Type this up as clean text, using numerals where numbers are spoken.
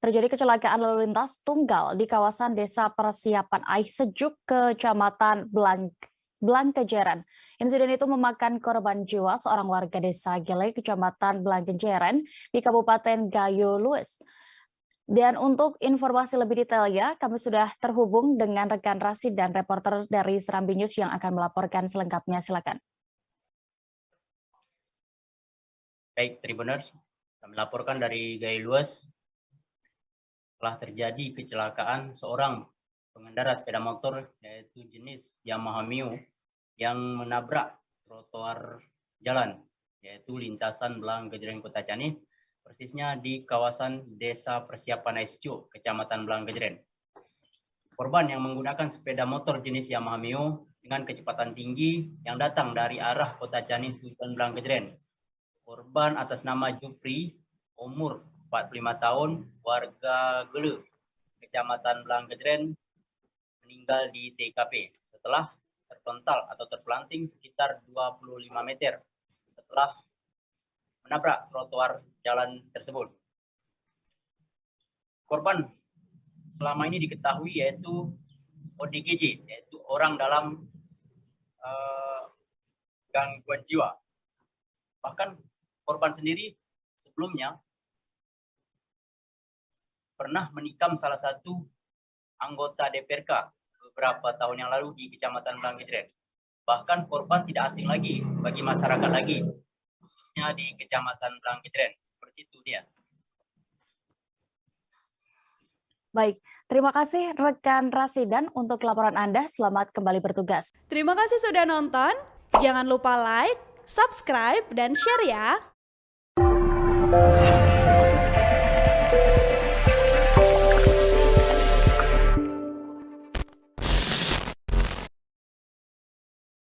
Terjadi kecelakaan lalu lintas tunggal di kawasan Desa Persiapan Air Sejuk, Kecamatan Blangkejeren. Insiden itu memakan korban jiwa seorang warga desa Gele, Kecamatan Blangkejeren di Kabupaten Gayo Lues. Dan untuk informasi lebih detailnya, kami sudah terhubung dengan rekan Rasid dan reporter dari Serambi News yang akan melaporkan selengkapnya. Silakan. Baik, Tribuners, kami laporkan dari Gayo Lues. Telah terjadi kecelakaan seorang pengendara sepeda motor yaitu jenis Yamaha Mio yang menabrak trotoar jalan yaitu lintasan Blangkejeren Kota Cani, persisnya di kawasan Desa Persiapan Air Sejuk, Kecamatan Blangkejeren. Korban yang menggunakan sepeda motor jenis Yamaha Mio dengan kecepatan tinggi yang datang dari arah Kota Cani tujuan Blangkejeren. Korban atas nama Jufri, umur 45 tahun, warga Gele, Kecamatan Blangkejeren, meninggal di TKP setelah terpental atau terpelanting sekitar 25 meter setelah menabrak trotoar jalan tersebut. Korban selama ini diketahui yaitu ODGJ, yaitu orang dalam gangguan jiwa. Bahkan korban sendiri sebelumnya pernah menikam salah satu anggota DPRK beberapa tahun yang lalu di Kecamatan Blangkejeren. Bahkan korban tidak asing lagi bagi masyarakat lagi, khususnya di Kecamatan Blangkejeren. Seperti itu dia. Baik, terima kasih rekan Rasidan untuk laporan Anda. Selamat kembali bertugas. Terima kasih sudah nonton. Jangan lupa like, subscribe, dan share ya.